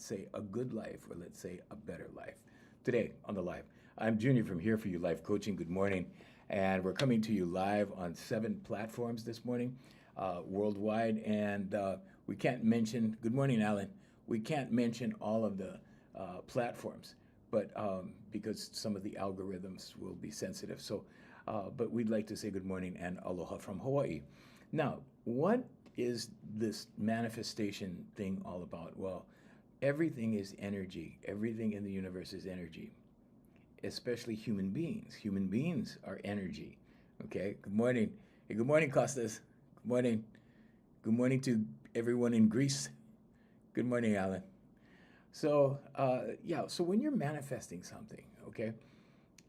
let's say, a good life, or let's say a better life. Today on the live, I'm Junior from Here For You Life Coaching. Good morning. And we're coming to you live on 7 platforms this morning, worldwide. And we can't mention, good morning, Alan. We can't mention all of the platforms, but because some of the algorithms will be sensitive. So, but we'd like to say good morning and aloha from Hawaii. Now, what is this manifestation thing all about? Well, everything is energy. Everything in the universe is energy, especially human beings. Human beings are energy. Okay. Good morning. Hey, good morning, Costas. Good morning. Good morning to everyone in Greece. Good morning, Alan. So, so when you're manifesting something, okay,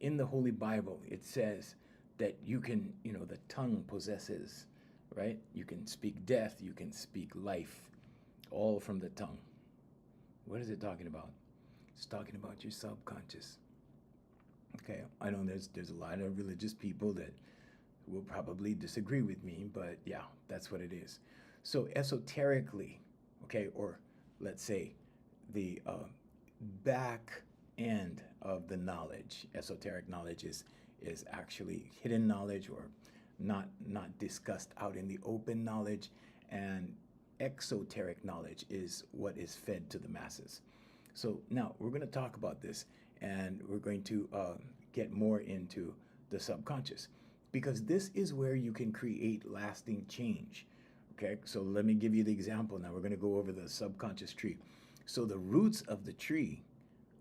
in the Holy Bible, it says that you can, the tongue possesses, right? You can speak death, you can speak life, all from the tongue. What is it talking about? It's talking about your subconscious. Okay, I know there's a lot of religious people that will probably disagree with me, but yeah, that's what it is. So esoterically, okay, or let's say the back end of the knowledge, esoteric knowledge is actually hidden knowledge, or not discussed out in the open knowledge, and exoteric knowledge is what is fed to the masses. So now we're going to talk about this, and we're going to get more into the subconscious, because this is where you can create lasting change. Okay, so let me give you the example. Now we're going to go over the subconscious tree. So the roots of the tree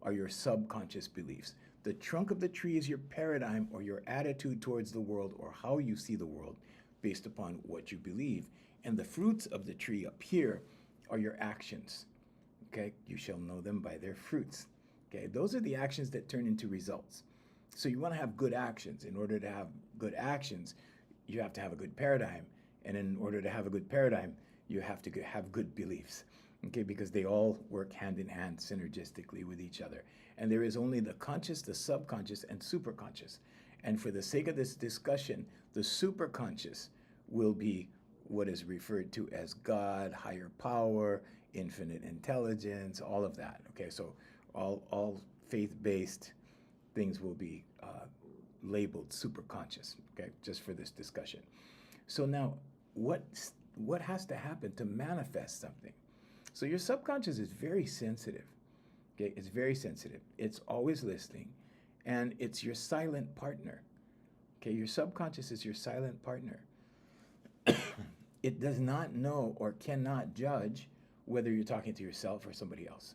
are your subconscious beliefs. The trunk of the tree is your paradigm, or your attitude towards the world, or how you see the world based upon what you believe. And the fruits of the tree up here are your actions. Okay, you shall know them by their fruits. Okay, those are the actions that turn into results. So you want to have good actions. In order to have good actions, you have to have a good paradigm. And in order to have a good paradigm, you have to have good beliefs. Okay, because they all work hand in hand synergistically with each other. And there is only the conscious, the subconscious, and superconscious. And for the sake of this discussion, the superconscious will be what is referred to as God, higher power, infinite intelligence, all of that. Okay, so all faith-based things will be labeled superconscious, okay, just for this discussion. So now, what has to happen to manifest something? So your subconscious is very sensitive. Okay, it's very sensitive. It's always listening, and it's your silent partner. Okay, your subconscious is your silent partner. It does not know or cannot judge whether you're talking to yourself or somebody else.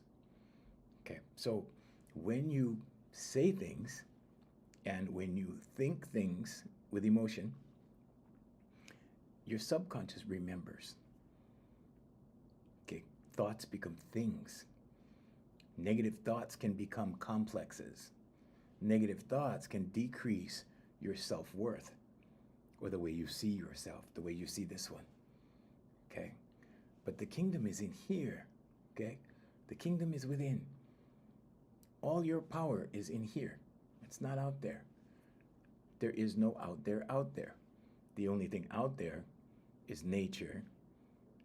Okay, so when you say things and when you think things with emotion, your subconscious remembers. Okay, thoughts become things. Negative thoughts can become complexes. Negative thoughts can decrease your self-worth, or the way you see yourself, the way you see this one. Okay? But the kingdom is in here. Okay? The kingdom is within. All your power is in here. It's not out there. There is no out there. The only thing out there is nature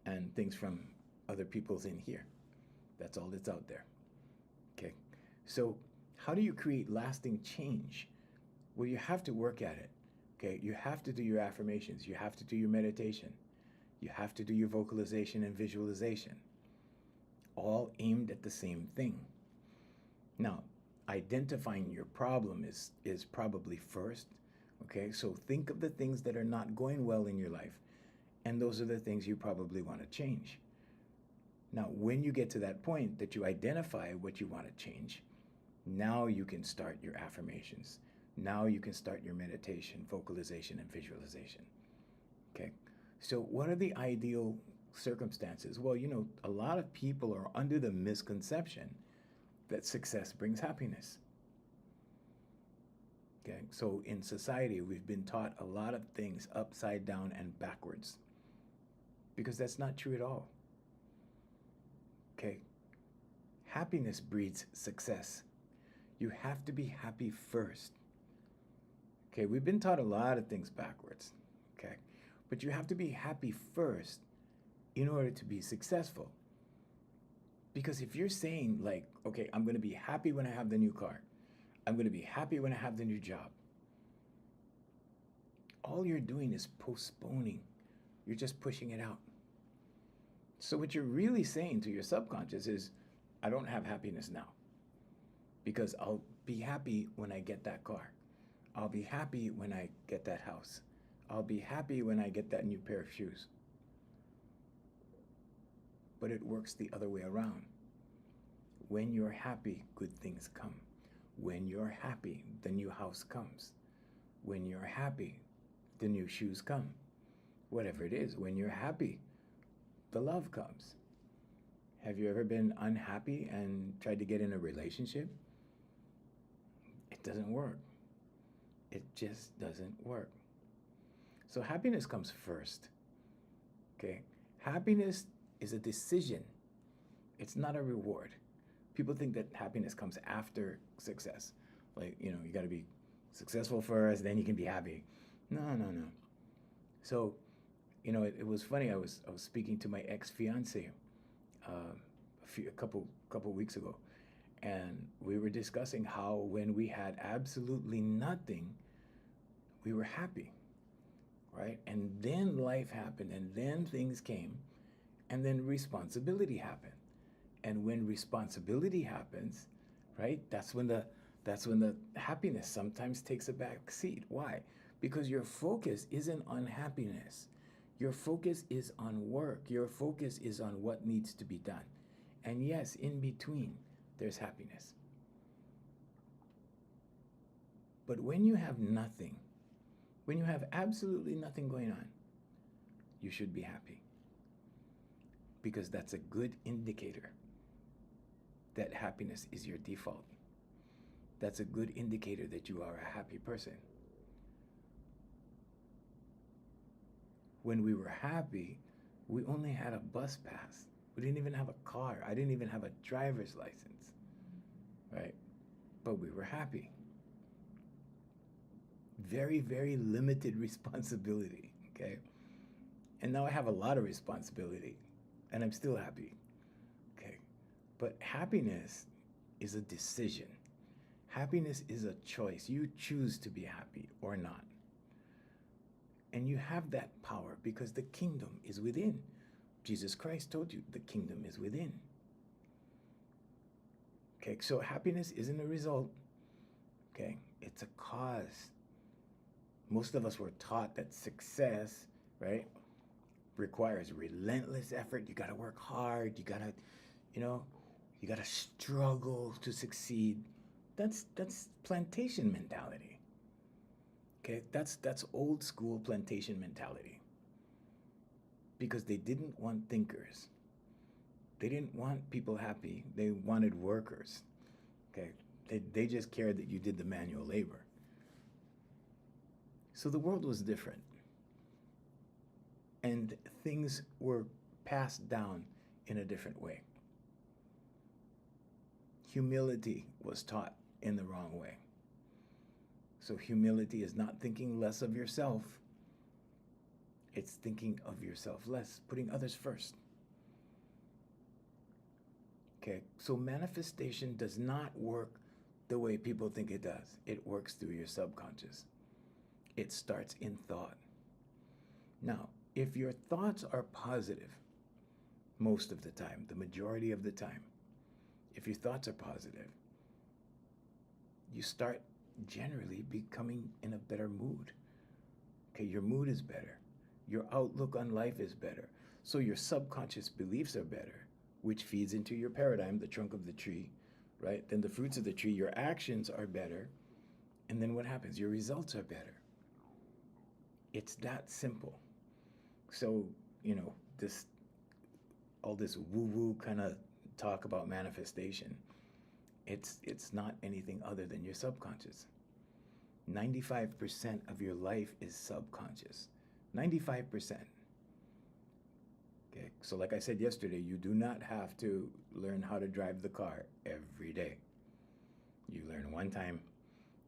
and things from other people's in here. That's all that's out there. Okay, so how do you create lasting change? Well, you have to work at it. Okay, you have to do your affirmations. You have to do your meditation. You have to do your vocalization and visualization, all aimed at the same thing. Now, identifying your problem is probably first. Okay, so think of the things that are not going well in your life, and those are the things you probably want to change. Now, when you get to that point that you identify what you want to change, now you can start your affirmations. Now you can start your meditation, vocalization, and visualization. Okay, so what are the ideal circumstances? Well, a lot of people are under the misconception that success brings happiness. Okay, so in society, we've been taught a lot of things upside down and backwards, because that's not true at all. Okay, happiness breeds success. You have to be happy first. Okay, we've been taught a lot of things backwards. Okay, but you have to be happy first in order to be successful. Because if you're saying, like, okay, I'm going to be happy when I have the new car, I'm going to be happy when I have the new job, all you're doing is postponing. You're just pushing it out. So what you're really saying to your subconscious is, I don't have happiness now because I'll be happy when I get that car. I'll be happy when I get that house. I'll be happy when I get that new pair of shoes. But it works the other way around. When you're happy, good things come. When you're happy, the new house comes. When you're happy, the new shoes come. Whatever it is, when you're happy, the love comes. Have you ever been unhappy and tried to get in a relationship? It doesn't work. It just doesn't work. So happiness comes first. Okay? Happiness is a decision. It's not a reward. People think that happiness comes after success. Like, you got to be successful first, then you can be happy. No. So, it was funny. I was speaking to my ex-fiance a couple weeks ago, and we were discussing how when we had absolutely nothing, we were happy, right? And then life happened, and then things came, and then responsibility happened. And when responsibility happens, right, that's when the happiness sometimes takes a back seat. Why? Because your focus isn't on happiness. Your focus is on work. Your focus is on what needs to be done. And yes, in between, there's happiness. But when you have nothing, when you have absolutely nothing going on, you should be happy. Because that's a good indicator that happiness is your default. That's a good indicator that you are a happy person. When we were happy, we only had a bus pass. We didn't even have a car. I didn't even have a driver's license, right? But we were happy. Very, very limited responsibility, okay? And now I have a lot of responsibility, and I'm still happy, okay? But happiness is a decision. Happiness is a choice. You choose to be happy or not. And you have that power because the kingdom is within. Jesus Christ told you the kingdom is within. Okay, so happiness isn't a result. Okay, it's a cause. Most of us were taught that success, right, requires relentless effort. You got to work hard. You got to, you got to struggle to succeed. That's plantation mentality. Okay, that's old school plantation mentality. Because they didn't want thinkers. They didn't want people happy. They wanted workers. Okay, they just cared that you did the manual labor. So the world was different. And things were passed down in a different way. Humility was taught in the wrong way. So humility is not thinking less of yourself. It's thinking of yourself less, putting others first. Okay, so manifestation does not work the way people think it does. It works through your subconscious. It starts in thought. Now, if your thoughts are positive, most of the time, the majority of the time, if your thoughts are positive, you start generally becoming in a better mood. Okay, your mood is better. Your outlook on life is better. So your subconscious beliefs are better, which feeds into your paradigm, the trunk of the tree, right? Then the fruits of the tree, your actions are better. And then what happens? Your results are better. It's that simple. So, all this woo-woo kind of talk about manifestation, it's not anything other than your subconscious. 95% of your life is subconscious. 95%. Okay, so like I said yesterday, you do not have to learn how to drive the car every day. You learn one time,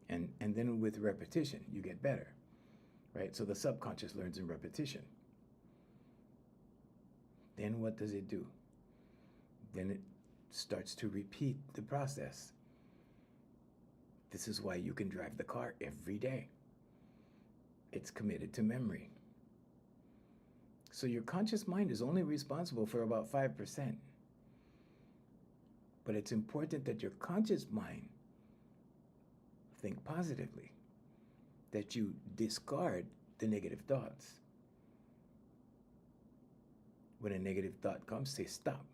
and then with repetition, you get better, right? So the subconscious learns in repetition. Then what does it do? Then starts to repeat the process. This is why you can drive the car every day. It's committed to memory. So your conscious mind is only responsible for about 5%. But it's important that your conscious mind think positively, that you discard the negative thoughts. When a negative thought comes, say stop,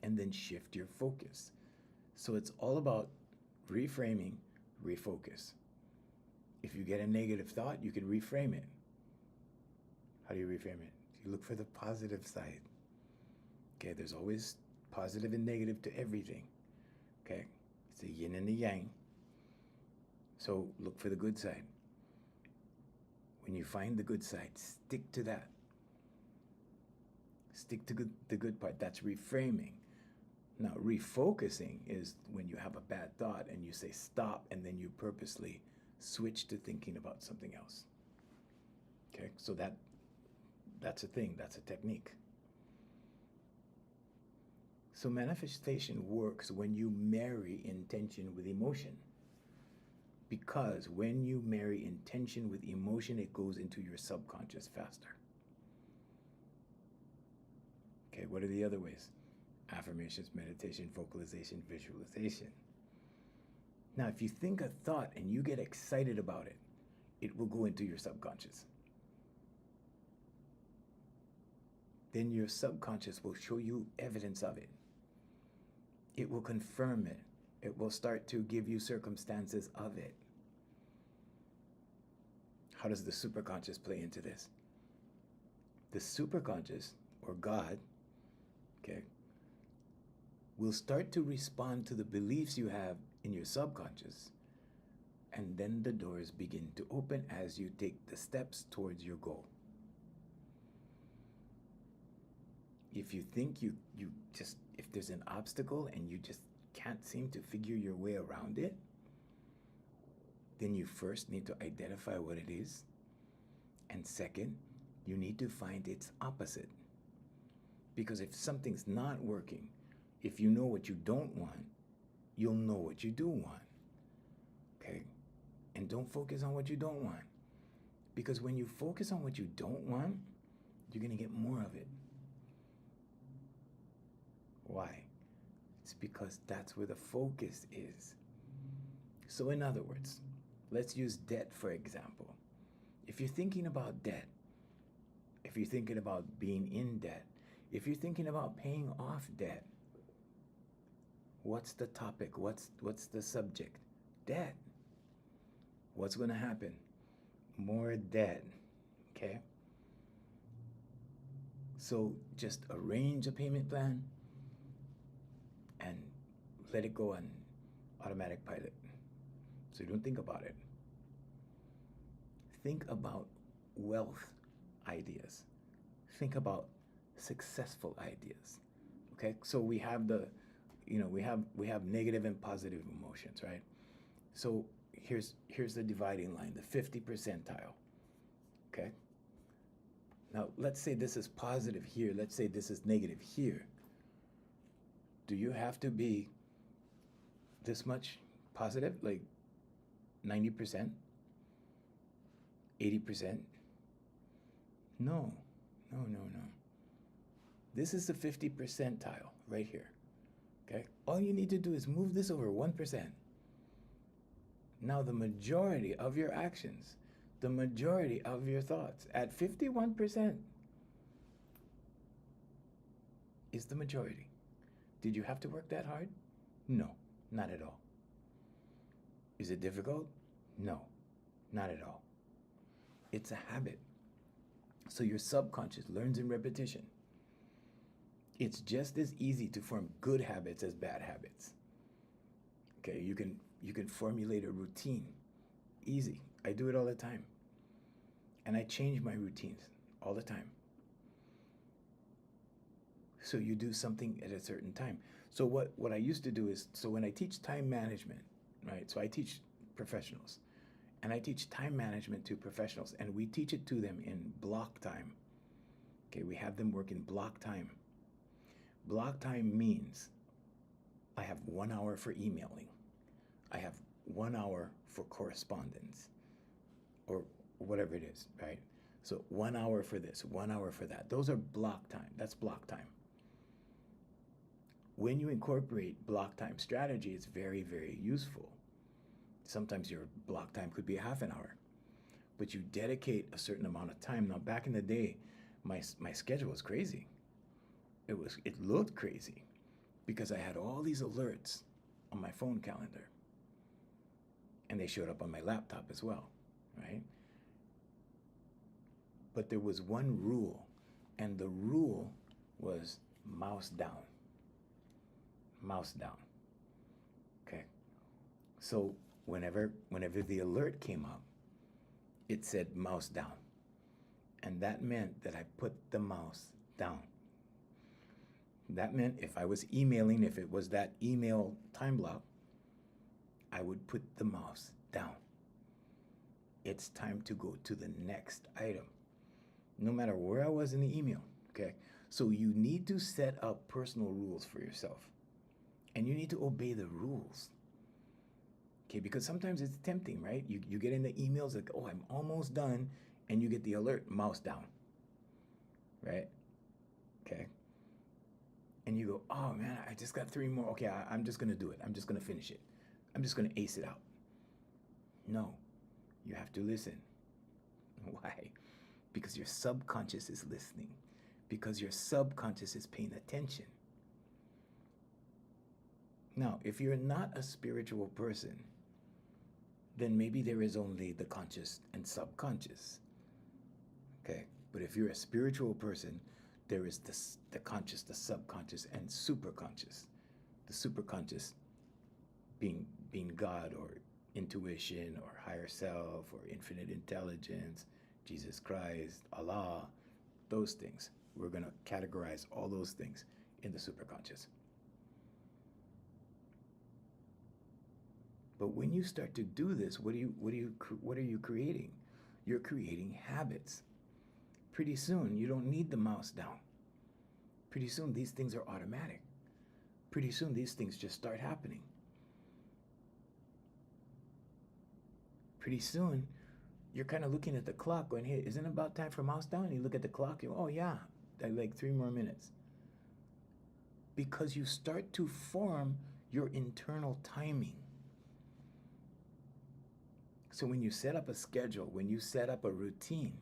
and then shift your focus. So it's all about reframing, refocus. If you get a negative thought, you can reframe it. How do you reframe it? You look for the positive side. Okay, there's always positive and negative to everything. Okay, it's a yin and a yang. So look for the good side. When you find the good side, stick to that. Stick to the good part. That's reframing. Now, refocusing is when you have a bad thought and you say stop, and then you purposely switch to thinking about something else. Okay, so that's a thing, that's a technique. So manifestation works when you marry intention with emotion. Because when you marry intention with emotion, it goes into your subconscious faster. Okay, what are the other ways? Affirmations, meditation, vocalization, visualization. Now, if you think a thought and you get excited about it, it will go into your subconscious. Then your subconscious will show you evidence of it. It will confirm it. It will start to give you circumstances of it. How does the superconscious play into this? The superconscious, or God, okay, will start to respond to the beliefs you have in your subconscious, and then the doors begin to open as you take the steps towards your goal. If you think if there's an obstacle and you just can't seem to figure your way around it, then you first need to identify what it is. And second, you need to find its opposite. Because if something's not working, if you know what you don't want, you'll know what you do want. Okay? And don't focus on what you don't want. Because when you focus on what you don't want, you're going to get more of it. Why? It's because that's where the focus is. So in other words, let's use debt for example. If you're thinking about debt, if you're thinking about being in debt, if you're thinking about paying off debt, what's the topic? What's the subject? Debt. What's going to happen? More debt. Okay? So just arrange a payment plan and let it go on automatic pilot. So you don't think about it. Think about wealth ideas. Think about successful ideas. Okay? So we have we have negative and positive emotions, right? So here's the dividing line, the 50 percentile. Okay? Now let's say this is positive here, let's say this is negative here. Do you have to be this much positive, like 90%? 80%? No. This is the 50 percentile right here. Okay? All you need to do is move this over 1%. Now the majority of your actions, the majority of your thoughts at 51% is the majority. Did you have to work that hard? No, not at all. Is it difficult? No, not at all. It's a habit. So your subconscious learns in repetition. It's just as easy to form good habits as bad habits. Okay, you can formulate a routine. Easy. I do it all the time. And I change my routines all the time. So you do something at a certain time. So what I used to do is, so when I teach time management, right? So I teach professionals. And I teach time management to professionals. And we teach it to them in block time. Okay, we have them work in block time. Block time means I have 1 hour for emailing. I have 1 hour for correspondence or whatever it is, right? So 1 hour for this, 1 hour for that. Those are block time. That's block time. When you incorporate block time strategy, it's very, very useful. Sometimes your block time could be a half an hour, but you dedicate a certain amount of time. Now, back in the day, my schedule was crazy. It looked crazy because I had all these alerts on my phone calendar, and they showed up on my laptop as well, right? But there was one rule, and the rule was mouse down. Mouse down. Okay. So whenever the alert came up, it said mouse down. And that meant that I put the mouse down. That meant if I was emailing, if it was that email time block, I would put the mouse down. It's time to go to the next item, no matter where I was in the email, okay? So you need to set up personal rules for yourself, and you need to obey the rules, okay? Because sometimes it's tempting, right? You get in the emails like, oh, I'm almost done, and you get the alert, mouse down, right? Okay? And you go, oh man, I just got 3 more. Okay, I'm just gonna do it. I'm just gonna finish it. I'm just gonna ace it out. No, you have to listen. Why? Because your subconscious is listening. Because your subconscious is paying attention. Now, if you're not a spiritual person, then maybe there is only the conscious and subconscious. Okay? But if you're a spiritual person, there is the conscious, the subconscious, and superconscious. The superconscious being God or intuition or higher self or infinite intelligence, Jesus Christ, Allah, those things. We're going to categorize all those things in the superconscious. But when you start to do this, what are you creating? You're creating habits. Pretty soon, you don't need the mouse down. Pretty soon, these things are automatic. Pretty soon, these things just start happening. Pretty soon, you're kind of looking at the clock going, hey, isn't it about time for mouse down? And you look at the clock, you go, oh yeah, like 3 more minutes. Because you start to form your internal timing. So when you set up a schedule, when you set up a routine,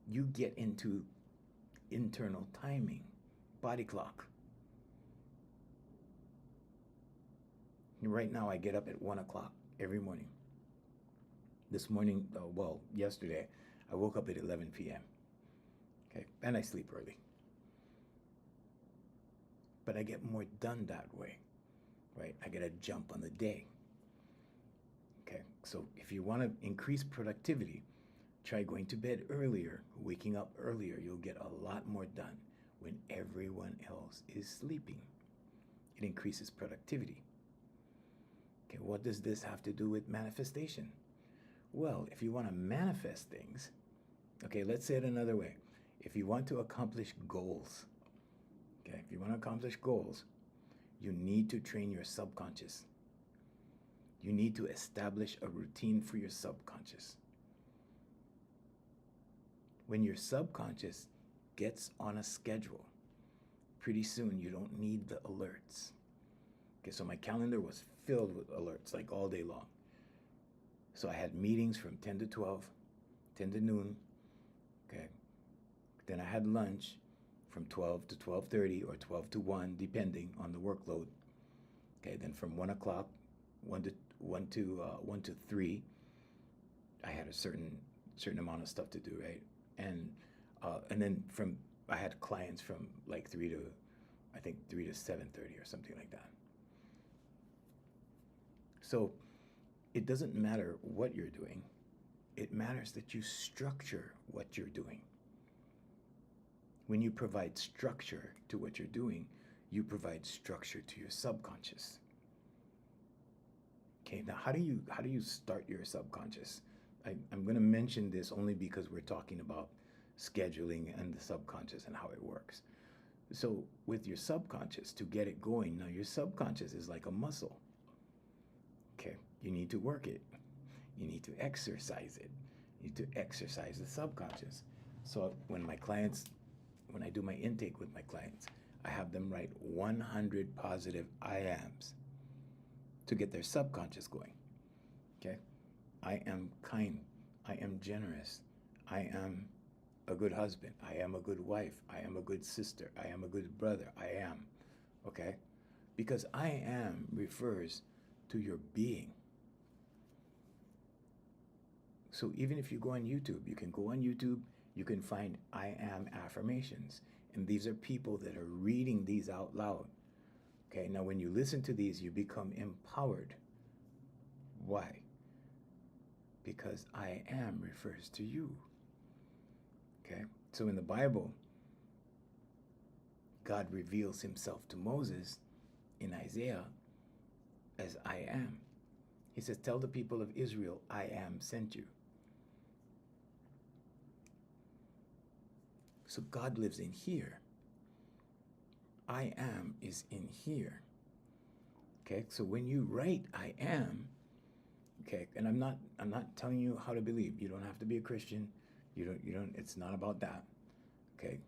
you get into internal timing, body clock. And right now, I get up at 1 o'clock every morning. This morning, yesterday, I woke up at 11 p.m. Okay, and I sleep early. But I get more done that way, right? I get a jump on the day. Okay, so if you want to increase productivity, try going to bed earlier, waking up earlier. You'll get a lot more done when everyone else is sleeping. It increases productivity. Okay, what does this have to do with manifestation? Well, if you want to manifest things, okay, let's say it another way. If you want to accomplish goals, okay, if you want to accomplish goals, you need to train your subconscious. You need to establish a routine for your subconscious. When your subconscious gets on a schedule, pretty soon you don't need the alerts. Okay, so my calendar was filled with alerts like all day long. So I had meetings from 10 to 12, 10 to noon, okay? Then I had lunch from 12 to 12:30 or 12 to 1, depending on the workload. Okay, then from 1 o'clock, 1 to 3, I had a certain amount of stuff to do, right? And then I had clients from like 3 to 7:30 or something like that. So it doesn't matter what you're doing. It matters that you structure what you're doing. When you provide structure to what you're doing, you provide structure to your subconscious. Okay, now how do you start your subconscious? I'm going to mention this only because we're talking about scheduling and the subconscious and how it works. So with your subconscious, to get it going, now your subconscious is like a muscle. Okay, you need to work it. You need to exercise it. You need to exercise the subconscious. So when I do my intake with my clients, I have them write 100 positive I ams to get their subconscious going. Okay, I am kind. I am generous. I am a good husband. I am a good wife. I am a good sister. I am a good brother. I am. Okay? Because I am refers to your being. So even if you go on YouTube, you can go on YouTube, you can find I am affirmations. And these are people that are reading these out loud. Okay? Now, when you listen to these, you become empowered. Why? Because I am refers to you. Okay? So in the Bible, God reveals himself to Moses in Isaiah as I am. He says, tell the people of Israel, I am sent you. So God lives in here. I am is in here. Okay? So when you write I am, okay, and I'm not telling you how to believe. You don't have to be a Christian. You don't, it's not about that. Okay?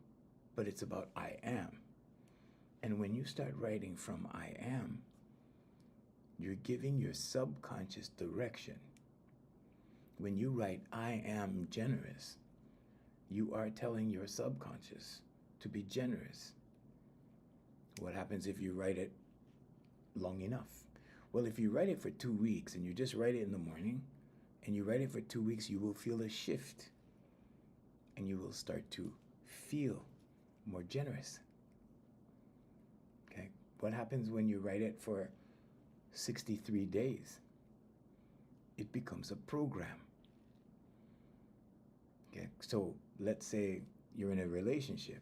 But it's about I am. And when you start writing from I am, you're giving your subconscious direction. When you write I am generous, you are telling your subconscious to be generous. What happens if you write it long enough? Well, if you write it for 2 weeks and you just write it in the morning and you write it for 2 weeks, you will feel a shift and you will start to feel more generous. Okay? What happens when you write it for 63 days? It becomes a program. Okay? So let's say you're in a relationship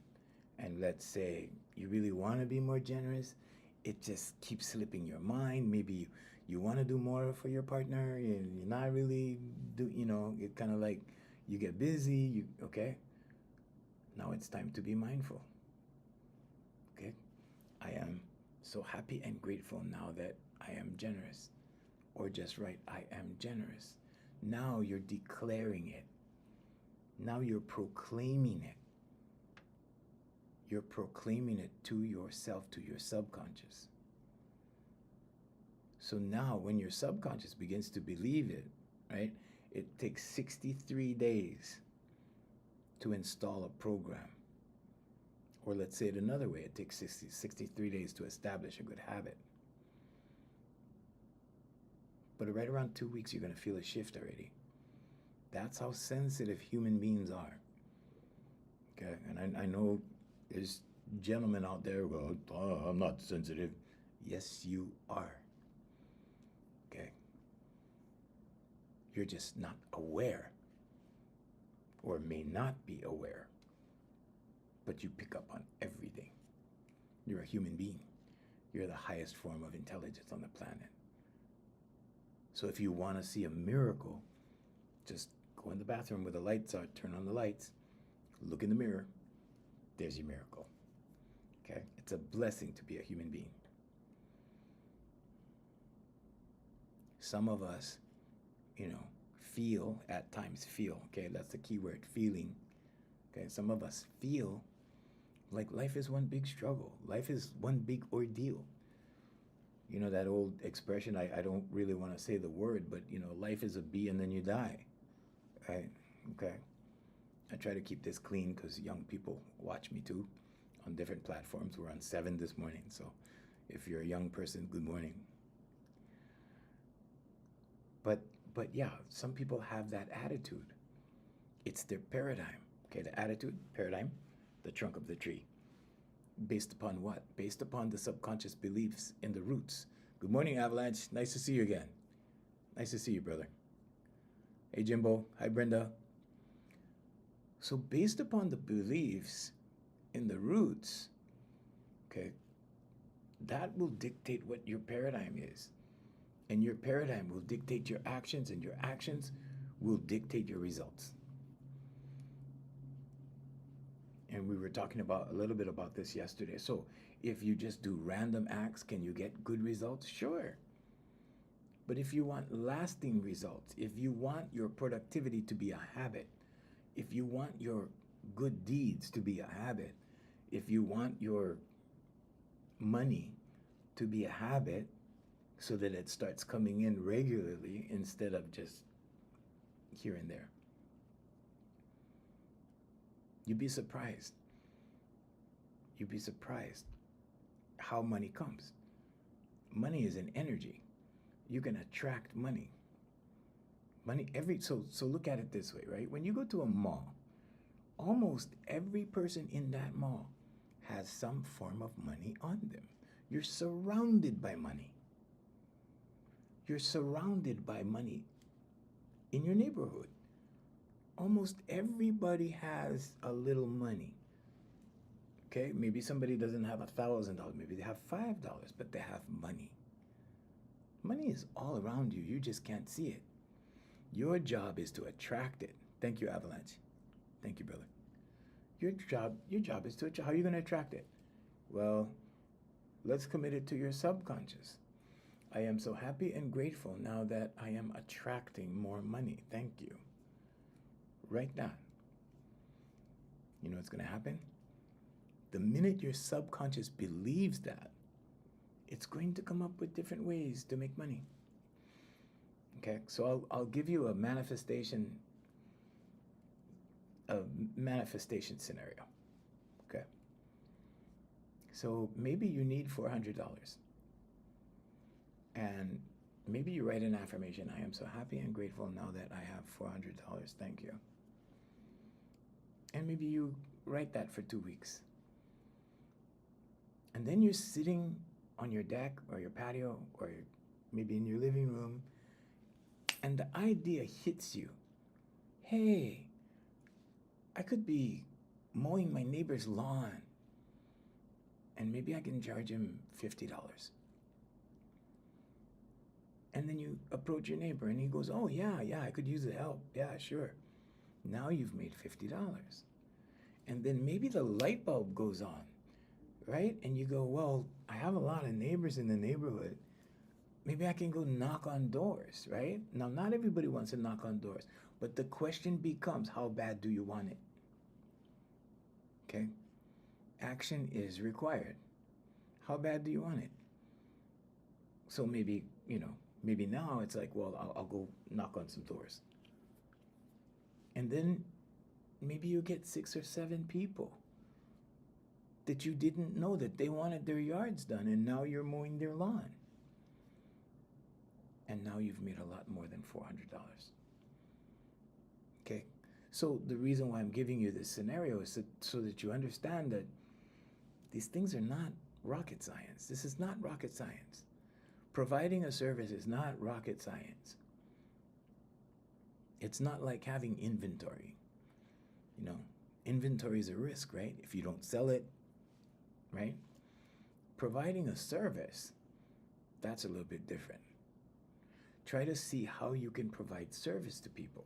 and let's say you really want to be more generous. It just keeps slipping your mind. Maybe you want to do more for your partner and you're not really it kind of like you get busy, okay? Now it's time to be mindful. Okay? I am so happy and grateful now that I am generous. Or just write, I am generous. Now you're declaring it. Now you're proclaiming it. You're proclaiming it to yourself, to your subconscious. So now when your subconscious begins to believe it, right, it takes 63 days to install a program. Or let's say it another way, it takes 63 days to establish a good habit. But right around 2 weeks, you're going to feel a shift already. That's how sensitive human beings are. Okay, and I know there's gentlemen out there who go, oh, I'm not sensitive. Yes, you are. Okay? You're just not aware, or may not be aware, but you pick up on everything. You're a human being. You're the highest form of intelligence on the planet. So if you want to see a miracle, just go in the bathroom where the lights are, turn on the lights, look in the mirror, there's your miracle. Okay? It's a blessing to be a human being. Some of us, feel at times, okay? That's the key word, feeling. Okay? Some of us feel like life is one big struggle. Life is one big ordeal. You know that old expression, I don't really want to say the word, but life is a bee and then you die. Right? Okay? I try to keep this clean because young people watch me too on different platforms. We're on 7 this morning, so if you're a young person, good morning. But yeah, some people have that attitude. It's their paradigm. Okay, the attitude, paradigm, the trunk of the tree. Based upon what? Based upon the subconscious beliefs in the roots. Good morning, Avalanche. Nice to see you again. Nice to see you, brother. Hey, Jimbo. Hi, Brenda. So based upon the beliefs in the roots, okay, that will dictate what your paradigm is. And your paradigm will dictate your actions, and your actions will dictate your results. And we were talking about a little bit about this yesterday. So if you just do random acts, can you get good results? Sure. But if you want lasting results, if you want your productivity to be a habit, if you want your good deeds to be a habit, if you want your money to be a habit so that it starts coming in regularly instead of just here and there, you'd be surprised. You'd be surprised how money comes. Money is an energy. You can attract money. So look at it this way, right? When you go to a mall, almost every person in that mall has some form of money on them. You're surrounded by money. You're surrounded by money in your neighborhood. Almost everybody has a little money. Okay, maybe somebody doesn't have $1,000, maybe they have $5, but they have money. Money is all around you. You just can't see it. Your job is to attract it. Thank you, Avalanche. Thank you, brother. Your job is to attract. How are you going to attract it? Well, let's commit it to your subconscious. I am so happy and grateful now that I am attracting more money. Thank you. Write that. You know what's going to happen? The minute your subconscious believes that, it's going to come up with different ways to make money. Okay, so I'll give you a manifestation scenario. Okay, so maybe you need $400, and maybe you write an affirmation. I am so happy and grateful now that I have $400. Thank you. And maybe you write that for 2 weeks. And then you're sitting on your deck or your patio or maybe in your living room, and the idea hits you. Hey, I could be mowing my neighbor's lawn, and maybe I can charge him $50. And then you approach your neighbor, and he goes, oh, yeah, I could use the help. Yeah, sure. Now you've made $50. And then maybe the light bulb goes on, right? And you go, well, I have a lot of neighbors in the neighborhood. Maybe I can go knock on doors, right? Now, not everybody wants to knock on doors, but the question becomes, how bad do you want it? Okay? Action is required. How bad do you want it? So maybe, maybe now it's like, well, I'll go knock on some doors. And then maybe you get 6 or 7 people that you didn't know that they wanted their yards done, and now you're mowing their lawn. And now you've made a lot more than $400. Okay? So the reason why I'm giving you this scenario is so that you understand that these things are not rocket science. This is not rocket science. Providing a service is not rocket science. It's not like having inventory. Inventory is a risk, right? If you don't sell it, right? Providing a service, that's a little bit different. Try to see how you can provide service to people.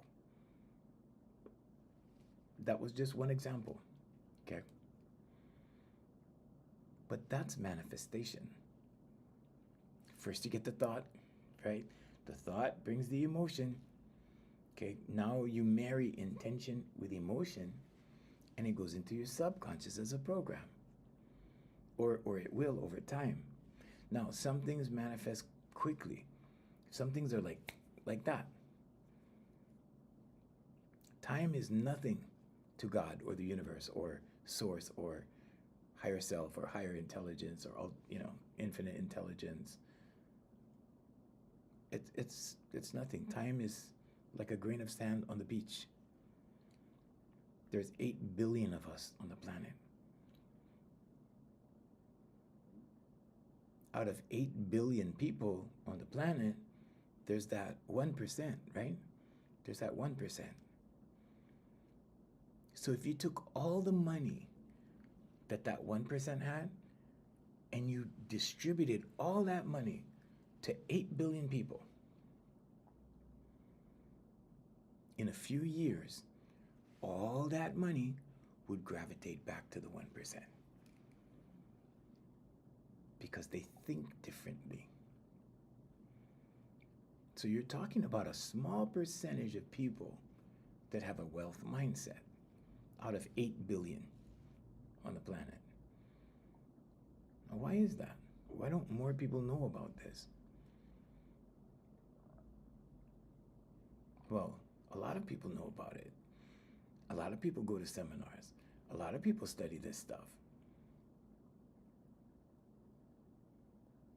That was just one example, okay? But that's manifestation. First you get the thought, right? The thought brings the emotion. Okay, now you marry intention with emotion, and it goes into your subconscious as a program. Or it will over time. Now, some things manifest quickly. Some things are like that. Time is nothing to God or the universe or source or higher self or higher intelligence or infinite intelligence. It's nothing. Time is like a grain of sand on the beach. There's 8 billion of us on the planet. Out of 8 billion people on the planet, there's that 1%, right? There's that 1%. So if you took all the money that 1% had, and you distributed all that money to 8 billion people, in a few years, all that money would gravitate back to the 1%. Because they think differently. So you're talking about a small percentage of people that have a wealth mindset out of 8 billion on the planet. Now, why is that? Why don't more people know about this? Well, a lot of people know about it. A lot of people go to seminars. A lot of people study this stuff.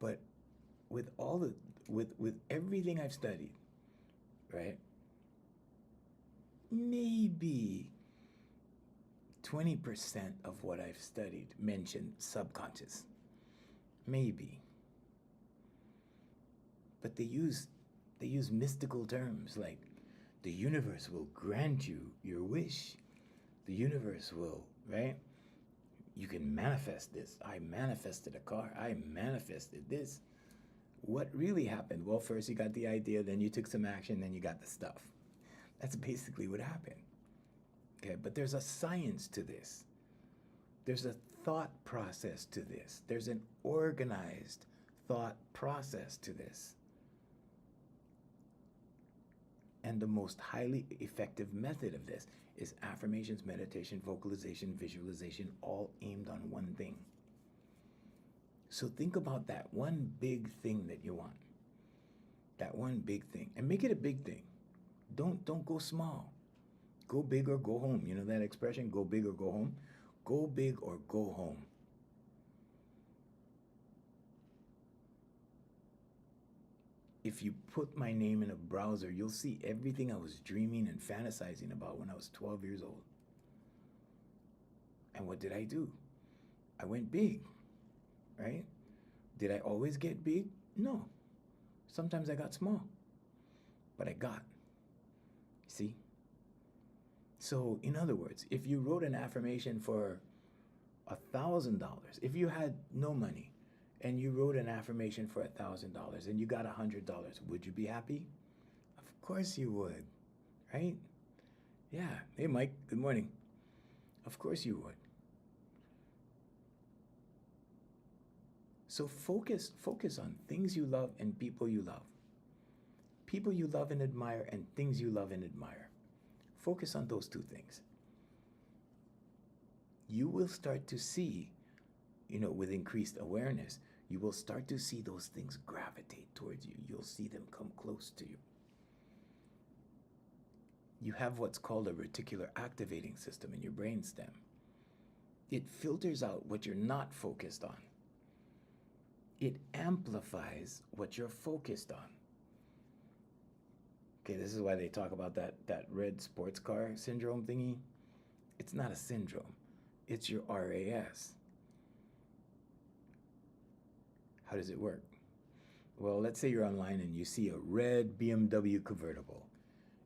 But with everything I've studied, right? Maybe 20% of what I've studied mentioned subconscious. Maybe. But they use mystical terms like the universe will grant you your wish. The universe will, right? You can manifest this. I manifested a car. I manifested this. What really happened? Well, first you got the idea, then you took some action, then you got the stuff. That's basically what happened. Okay, but there's a science to this. There's a thought process to this. There's an organized thought process to this. And the most highly effective method of this is affirmations, meditation, vocalization, visualization, all aimed on one thing. So think about that one big thing that you want. That one big thing. And make it a big thing. Don't go small. Go big or go home. You know that expression, go big or go home? Go big or go home. If you put my name in a browser, you'll see everything I was dreaming and fantasizing about when I was 12 years old. And what did I do? I went big, right? Did I always get big? No. Sometimes I got small, but I got. See? So, in other words, if you wrote an affirmation for $1,000, if you had no money, and you wrote an affirmation for $1,000 and you got $100, would you be happy? Of course you would, right? Yeah. Hey, Mike, good morning. Of course you would. So focus on things you love and people you love. People you love and admire and things you love and admire. Focus on those two things. You will start to see, with increased awareness, you will start to see those things gravitate towards you. You'll see them come close to you. You have what's called a reticular activating system in your brainstem. It filters out what you're not focused on. It amplifies what you're focused on. Okay, this is why they talk about that red sports car syndrome thingy. It's not a syndrome. It's your RAS. How does it work? Well, let's say you're online and you see a red BMW convertible.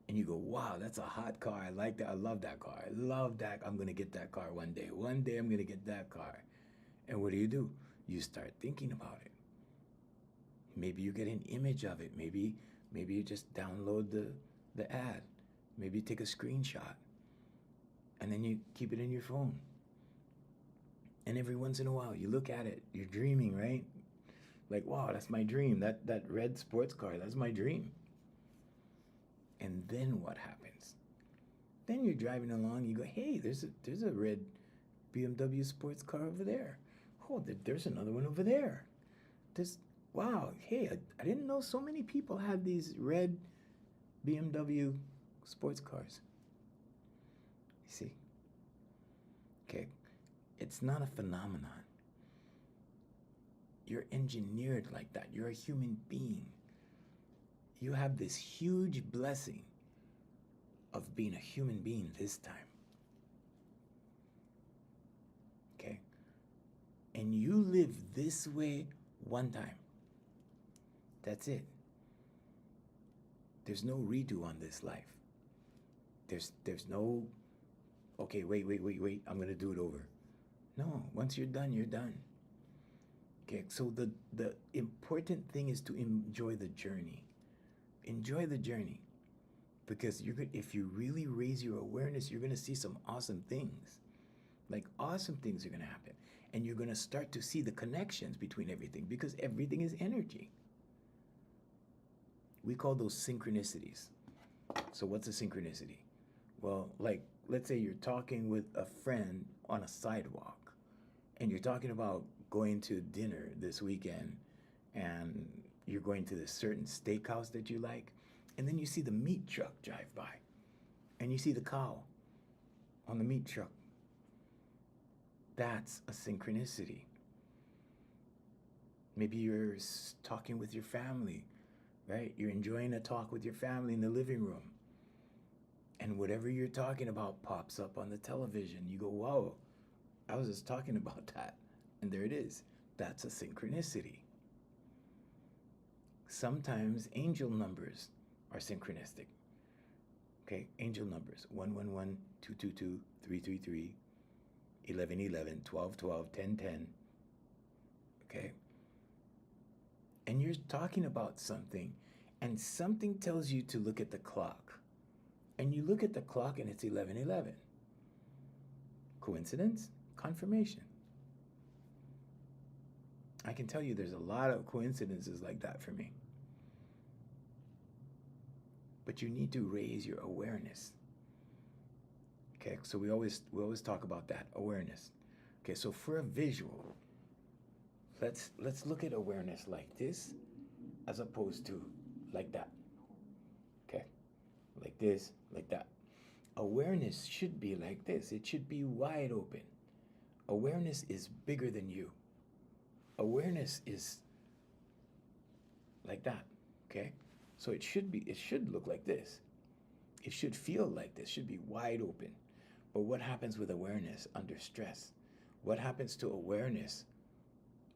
And you go, wow, that's a hot car. I like that. I love that car. I love that. I'm going to get that car one day. One day I'm going to get that car. And what do? You start thinking about it. Maybe you get an image of it. Maybe you just download the ad. Maybe you take a screenshot. And then you keep it in your phone. And every once in a while, you look at it. You're dreaming, right? Like, wow, that's my dream. That red sports car, that's my dream. And then what happens? Then you're driving along, you go, hey, there's a red BMW sports car over there. Oh, there's another one over there. Wow, hey, I didn't know so many people had these red BMW sports cars. You see? Okay, it's not a phenomenon. You're engineered like that. You're a human being. You have this huge blessing of being a human being this time. Okay? And you live this way one time. That's it. There's no redo on this life. There's no, okay, wait, I'm going to do it over. No, once you're done, you're done. Okay, so the important thing is to enjoy the journey. Enjoy the journey. Because if you really raise your awareness, you're going to see some awesome things. Like awesome things are going to happen. And you're going to start to see the connections between everything because everything is energy. We call those synchronicities. So what's a synchronicity? Well, like let's say you're talking with a friend on a sidewalk and you're talking about going to dinner this weekend and you're going to this certain steakhouse that you like, and then you see the meat truck drive by and you see the cow on the meat truck. That's a synchronicity. Maybe you're talking with your family, right? You're enjoying a talk with your family in the living room. And whatever you're talking about pops up on the television. You go, whoa, I was just talking about that. And there it is. That's a synchronicity. Sometimes angel numbers are synchronistic. Okay, angel numbers 111, 222, 333, 1111, 1212, 1010. Okay? And you're talking about something, and something tells you to look at the clock. And you look at the clock and it's 11:11. Coincidence? Confirmation. I can tell you there's a lot of coincidences like that for me. But you need to raise your awareness. Okay, so we always talk about that, awareness. Okay, so for a visual, let's look at awareness like this as opposed to like that. Okay? Like this, like that. Awareness should be like this. It should be wide open. Awareness is bigger than you. Awareness is like that, okay? So it should look like this. It should feel like this, should be wide open. But what happens with awareness under stress? What happens to awareness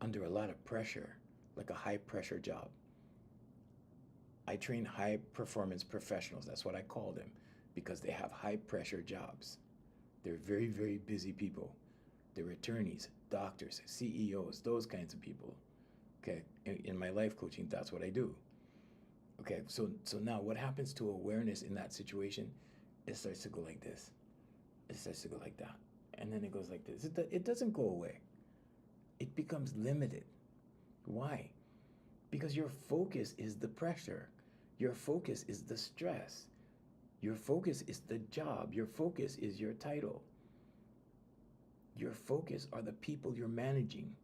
under a lot of pressure, like a high pressure job? I train high performance professionals, that's what I call them, because they have high pressure jobs. They're very, very busy people. They're attorneys, doctors, CEOs, those kinds of people. Okay, in my life coaching, that's what I do. Okay, so now what happens to awareness in that situation? It starts to go like this. It starts to go like that. And then it goes like this. It doesn't go away. It becomes limited. Why? Because your focus is the pressure. Your focus is the stress. Your focus is the job. Your focus is your title. Your focus are the people you're managing.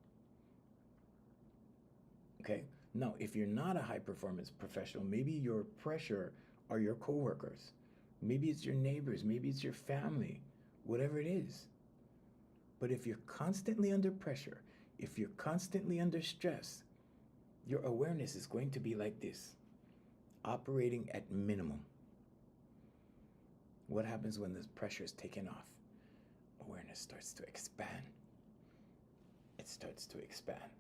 Okay? Now, if you're not a high performance professional, maybe your pressure are your coworkers. Maybe it's your neighbors. Maybe it's your family. Whatever it is. But if you're constantly under pressure, if you're constantly under stress, your awareness is going to be like this, operating at minimum. What happens when this pressure is taken off? Awareness starts to expand. It starts to expand.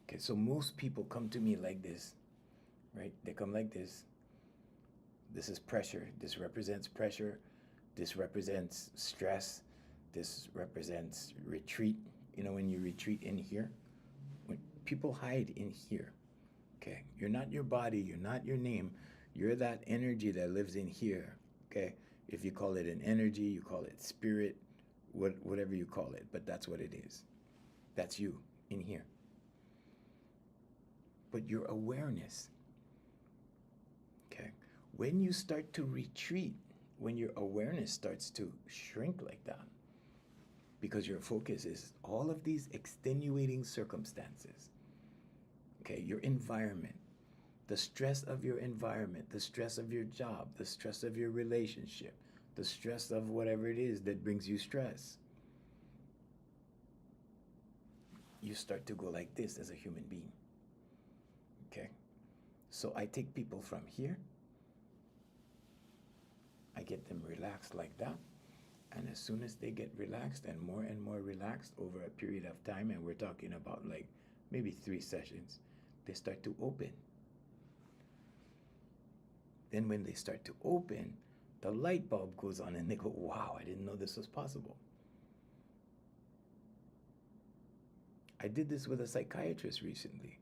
Okay, so most people come to me like this, right? They come like this. This is pressure. This represents pressure. This represents stress. This represents retreat. You know, when you retreat in here, when people hide in here, okay? You're not your body. You're not your name. You're that energy that lives in here, okay? If you call it an energy, you call it spirit, whatever you call it, but that's what it is. That's you in here. But your awareness, okay? When you start to retreat, when your awareness starts to shrink like that, because your focus is all of these extenuating circumstances, okay? Your environment, the stress of your environment, the stress of your job, the stress of your relationship, the stress of whatever it is that brings you stress. You start to go like this as a human being. Okay? So I take people from here, I get them relaxed like that, and as soon as they get relaxed and more relaxed over a period of time, and we're talking about like maybe 3 sessions, they start to open. Then when they start to open, the light bulb goes on and they go, wow, I didn't know this was possible. I did this with a psychiatrist recently.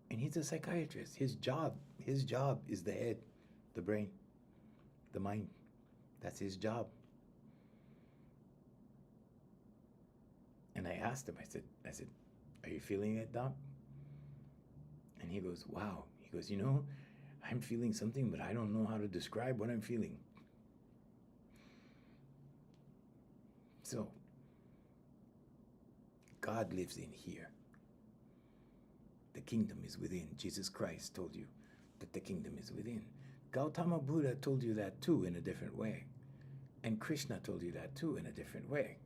And he's a psychiatrist. His job is the head, the brain, the mind. That's his job. asked him, I said, are you feeling it, Doc? And he goes, wow. He goes, I'm feeling something, but I don't know how to describe what I'm feeling. So, God lives in here. The kingdom is within. Jesus Christ told you that the kingdom is within. Gautama Buddha told you that too in a different way. And Krishna told you that too in a different way.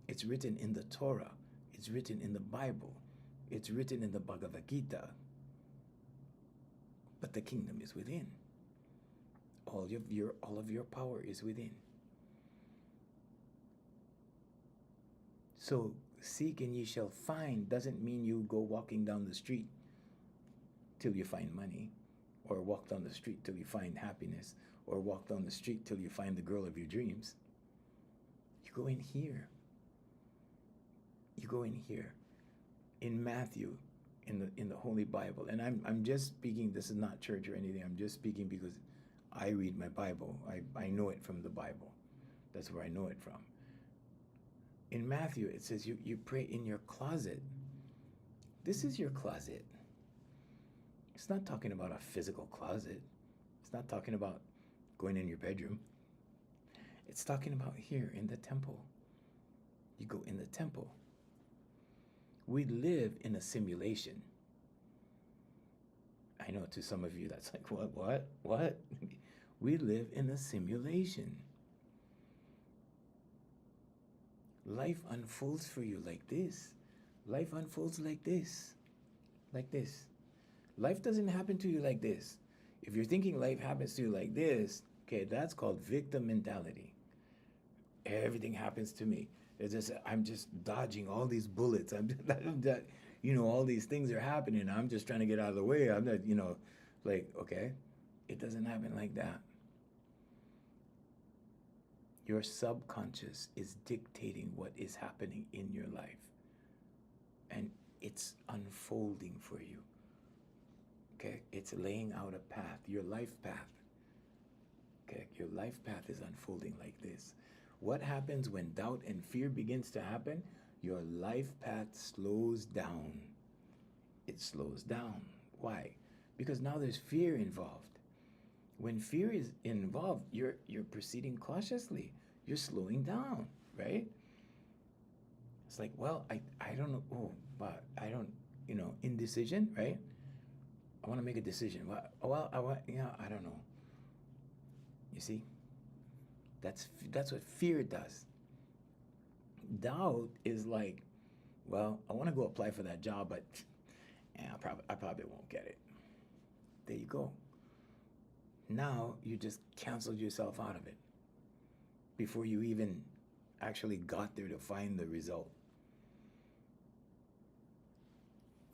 It's written in the Torah. It's written in the Bible. It's written in the Bhagavad Gita. But the kingdom is within. All of your power is within. So seek and ye shall find doesn't mean you go walking down the street till you find money, or walk down the street till you find happiness, or walk down the street till you find the girl of your dreams. You go in here. You go in here. In Matthew, in the Holy Bible, and I'm just speaking, this is not church or anything, I'm just speaking because I read my Bible. I know it from the Bible. That's where I know it from. In Matthew, it says you pray in your closet. This is your closet. It's not talking about a physical closet. It's not talking about going in your bedroom. It's talking about here in the temple. You go in the temple. We live in a simulation. I know to some of you that's like, what? We live in a simulation. Life unfolds for you like this. Life unfolds like this. Like this. Life doesn't happen to you like this. If you're thinking life happens to you like this, okay, that's called victim mentality. Everything happens to me. I'm just dodging all these bullets. All these things are happening. I'm just trying to get out of the way. I'm not, okay, it doesn't happen like that. Your subconscious is dictating what is happening in your life. And it's unfolding for you. Okay, it's laying out a path, your life path. Okay, your life path is unfolding like this. What happens when doubt and fear begins to happen? Your life path slows down. It slows down. Why? Because now there's fear involved. When fear is involved, you're proceeding cautiously. You're slowing down, right? It's like, well, I don't know. Oh, but I don't, indecision, right? I want to make a decision. Well, I don't know. You see? That's what fear does. Doubt is like, well, I want to go apply for that job, but I probably won't get it. There you go. Now you just canceled yourself out of it before you even actually got there to find the result.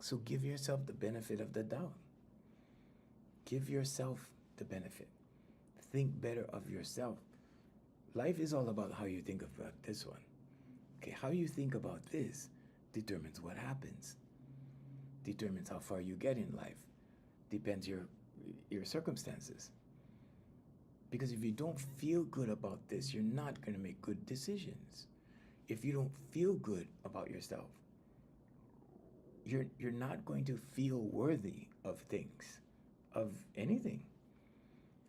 So give yourself the benefit of the doubt. Give yourself the benefit. Think better of yourself. Life is all about how you think about this one. Okay, how you think about this determines what happens. Determines how far you get in life. Depends your circumstances. Because if you don't feel good about this, you're not going to make good decisions. If you don't feel good about yourself, you're not going to feel worthy of things, of anything,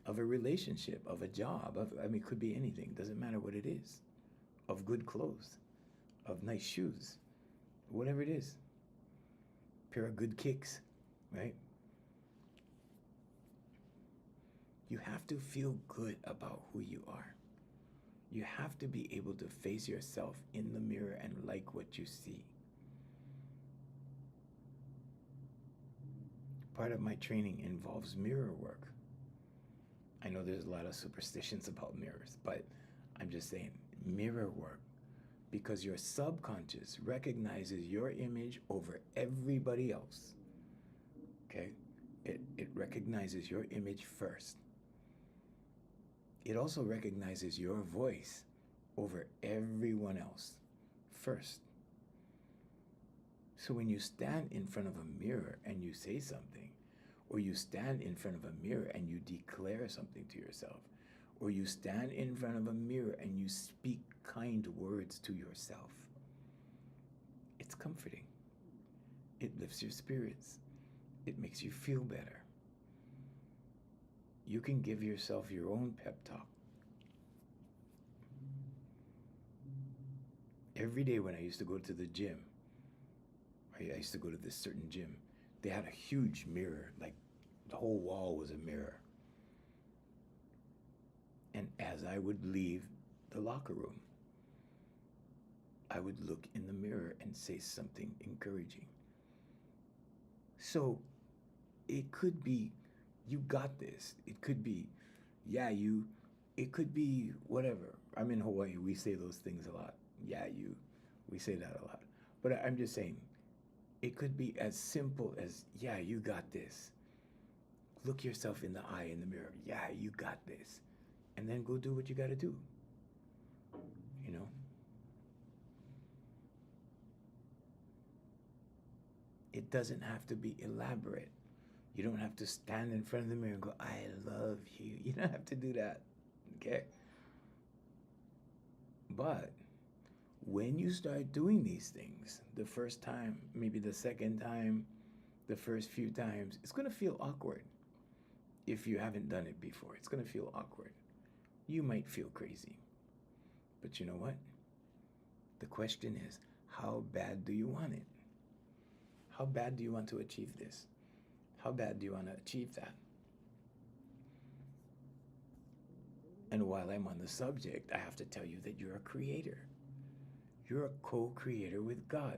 of a relationship, of a job, it could be anything, doesn't matter what it is, of good clothes, of nice shoes, whatever it is, pair of good kicks, right? You have to feel good about who you are. You have to be able to face yourself in the mirror and like what you see. Part of my training involves mirror work. I know there's a lot of superstitions about mirrors, but I'm just saying mirror work, because your subconscious recognizes your image over everybody else. Okay? It recognizes your image first. It also recognizes your voice over everyone else first. So when you stand in front of a mirror and you say something, or you stand in front of a mirror and you declare something to yourself, or you stand in front of a mirror and you speak kind words to yourself, It's comforting. It lifts your spirits. It makes you feel better. You can give yourself your own pep talk. Every day when I used to go to the gym, I used to go to this certain gym, they had a huge mirror, like the whole wall was a mirror. And as I would leave the locker room, I would look in the mirror and say something encouraging. So it could be, you got this. It could be, yeah, you. It could be whatever. I'm in Hawaii. We say those things a lot. Yeah, you. We say that a lot. But I'm just saying, it could be as simple as, yeah, you got this. Look yourself in the eye in the mirror. Yeah, you got this. And then go do what you got to do. You know? It doesn't have to be elaborate. You don't have to stand in front of the mirror and go, I love you. You don't have to do that. Okay? But when you start doing these things, the first time, maybe the second time, the first few times, it's going to feel awkward. If you haven't done it before, it's going to feel awkward. You might feel crazy. But you know what? The question is, how bad do you want it? How bad do you want to achieve this? How bad do you want to achieve that? And while I'm on the subject, I have to tell you that you're a creator. You're a co-creator with God,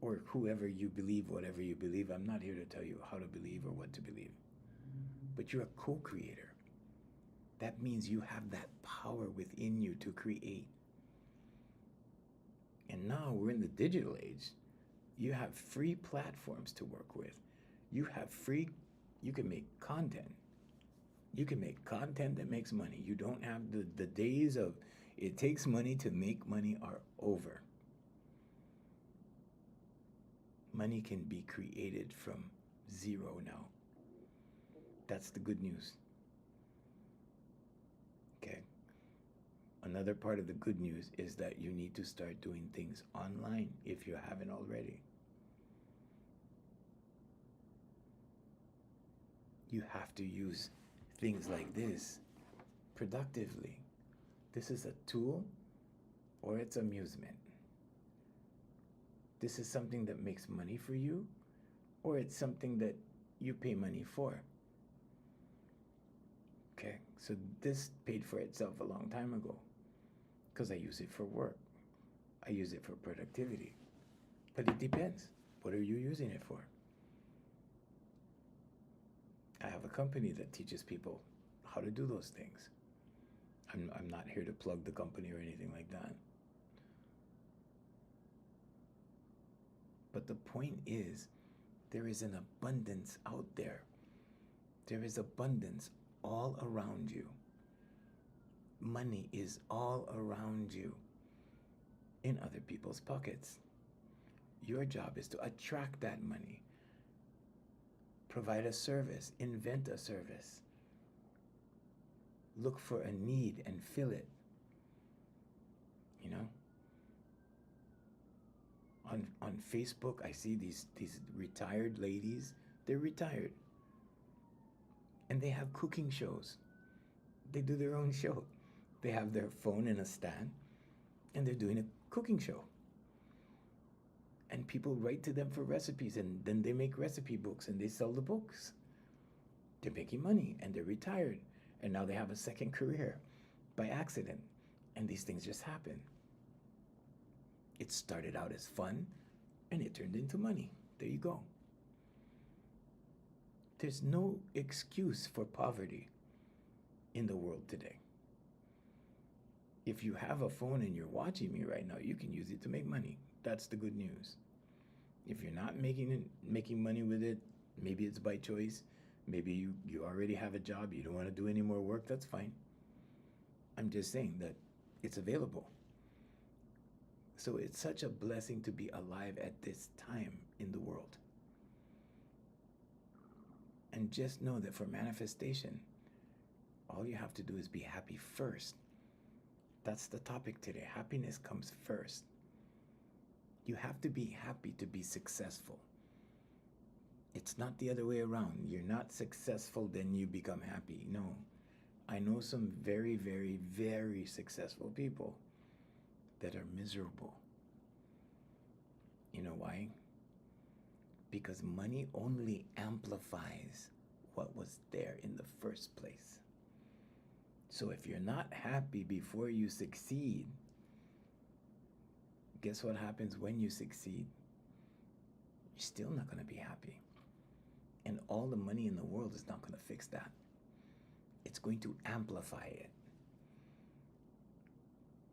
or whoever you believe, whatever you believe. I'm not here to tell you how to believe or what to believe. But you're a co-creator. That means you have that power within you to create. And now we're in the digital age. You have free platforms to work with. You can make content. You can make content that makes money. You don't have the days of it takes money to make money are over. Money can be created from zero now. That's the good news. Okay. Another part of the good news is that you need to start doing things online if you haven't already. You have to use things like this productively. This is a tool or it's amusement. This is something that makes money for you or it's something that you pay money for. Okay, so this paid for itself a long time ago because I use it for work. I use it for productivity. But it depends. What are you using it for? I have a company that teaches people how to do those things. I'm not here to plug the company or anything like that. But the point is, there is an abundance out there. There is abundance all around you. Money is all around you in other people's pockets. Your job is to attract that money. Provide a service, invent a service. Look for a need and fill it. You know? On Facebook, I see these retired ladies. They're retired. And they have cooking shows. They do their own show. They have their phone in a stand, and they're doing a cooking show. And people write to them for recipes, and then they make recipe books, and they sell the books. They're making money, and they're retired. And now they have a second career by accident. And these things just happen. It started out as fun, and it turned into money. There you go. There's no excuse for poverty in the world today. If you have a phone and you're watching me right now, you can use it to make money. That's the good news. If you're not making money with it, maybe it's by choice. Maybe you already have a job, you don't want to do any more work, that's fine. I'm just saying that it's available. So it's such a blessing to be alive at this time in the world. And just know that for manifestation, all you have to do is be happy first. That's the topic today. Happiness comes first. You have to be happy to be successful. It's not the other way around. You're not successful, then you become happy. No. I know some very, very, very successful people that are miserable. You know why? Because money only amplifies what was there in the first place. So if you're not happy before you succeed, guess what happens when you succeed? You're still not going to be happy. And all the money in the world is not going to fix that. It's going to amplify it.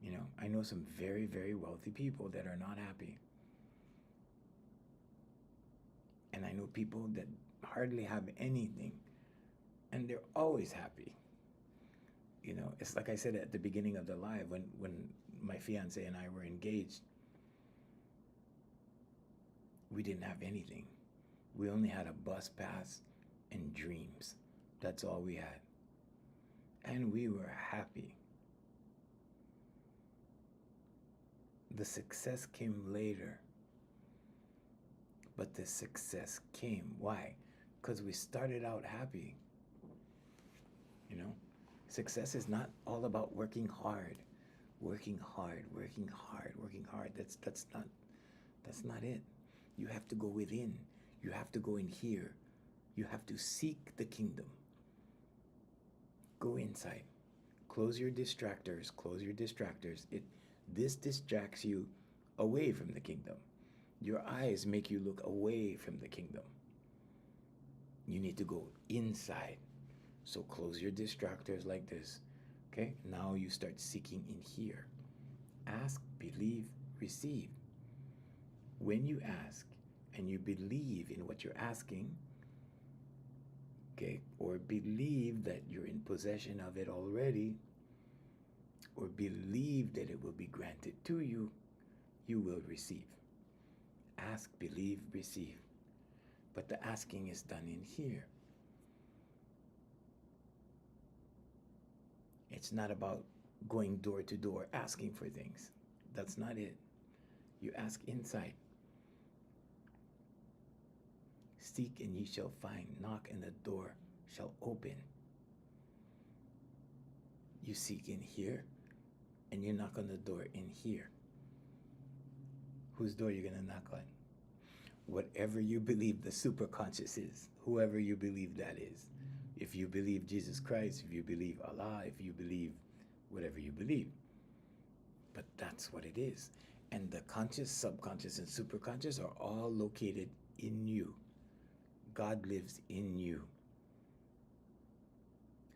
You know, I know some very, very wealthy people that are not happy. And I know people that hardly have anything, and they're always happy. You know, it's like I said at the beginning of the live, when my fiance and I were engaged, we didn't have anything. We only had a bus pass and dreams. That's all we had. And we were happy. The success came later. But the success came. Why? Because we started out happy. You know? Success is not all about working hard. Working hard, working hard, working hard. That's not it. You have to go within. You have to go in here. You have to seek the kingdom. Go inside. Close your distractors. Close your distractors. This distracts you away from the kingdom. Your eyes make you look away from the kingdom. You need to go inside. So close your distractors like this. Okay? Now you start seeking in here. Ask, believe, receive. When you ask and you believe in what you're asking, okay, or believe that you're in possession of it already, or believe that it will be granted to you, you will receive. Ask, believe, receive. But the asking is done in here. It's not about going door to door asking for things. That's not it. You ask inside. Seek and ye shall find. Knock and the door shall open. You seek in here and you knock on the door in here. Whose door are you going to knock on? Whatever you believe the superconscious is, whoever you believe that is. If you believe Jesus Christ, if you believe Allah, if you believe whatever you believe. But that's what it is. And the conscious, subconscious, and superconscious are all located in you. God lives in you.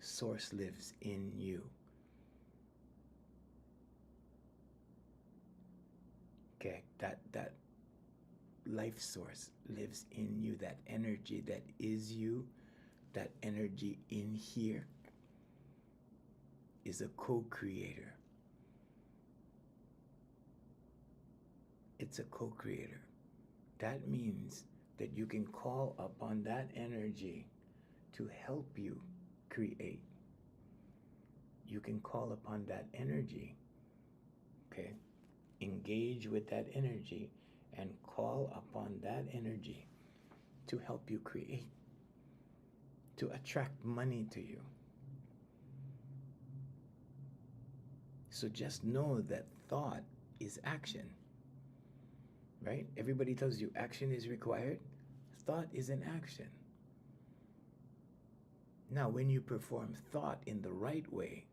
Source lives in you. Okay, that life source lives in you. That energy that is you, that energy in here is a co-creator. It's a co-creator. That means that you can call upon that energy to help you create. You can call upon that energy, okay? Engage with that energy and call upon that energy to help you create, to attract money to you. So just know that thought is action, right? Everybody tells you action is required. Thought is an action. Now, when you perform thought in the right way,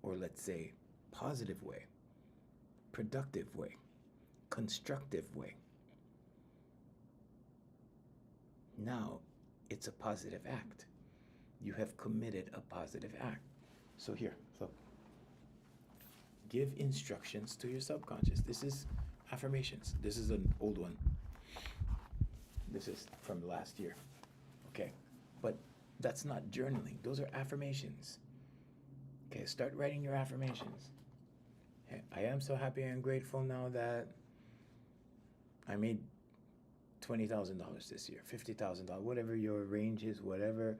or let's say positive way, productive way, constructive way, now it's a positive act. You have committed a positive act. So here, look. Give instructions to your subconscious. This is affirmations. This is an old one. This is from last year. Okay. But that's not journaling. Those are affirmations. Okay, start writing your affirmations. Hey, I am so happy and grateful now that I made $20,000 this year, $50,000, whatever your range is, whatever,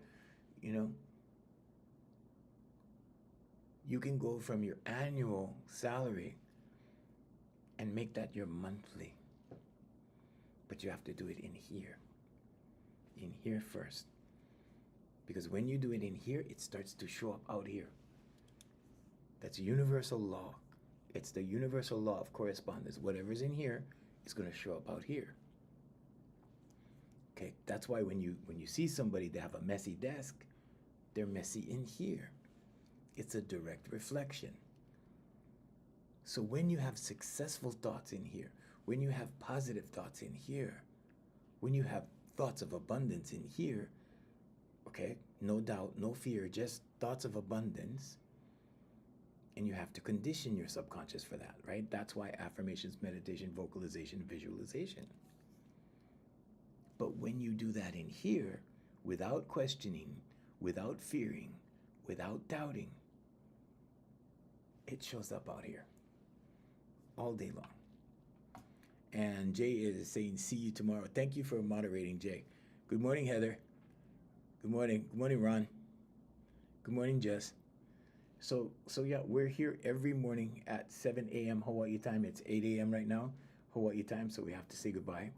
you know. You can go from your annual salary and make that your monthly. But you have to do it in here first. Because when you do it in here, it starts to show up out here. That's universal law. It's the universal law of correspondence. Whatever's in here is going to show up out here. Okay, that's why when you see somebody that have a messy desk, they're messy in here. It's a direct reflection. So when you have successful thoughts in here, when you have positive thoughts in here, when you have thoughts of abundance in here, okay, no doubt, no fear, just thoughts of abundance, and you have to condition your subconscious for that, right? That's why affirmations, meditation, vocalization, visualization. But when you do that in here, without questioning, without fearing, without doubting, it shows up out here all day long. And Jay is saying, see you tomorrow. Thank you for moderating, Jay. Good morning, Heather. Good morning. Good morning, Ron. Good morning, Jess. So yeah, we're here every morning at 7 a.m. Hawaii time. It's 8 a.m. right now, Hawaii time, so we have to say goodbye.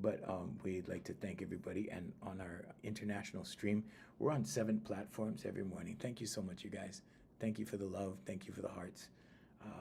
But we'd like to thank everybody. And on our international stream, we're on 7 platforms every morning. Thank you so much, you guys. Thank you for the love. Thank you for the hearts.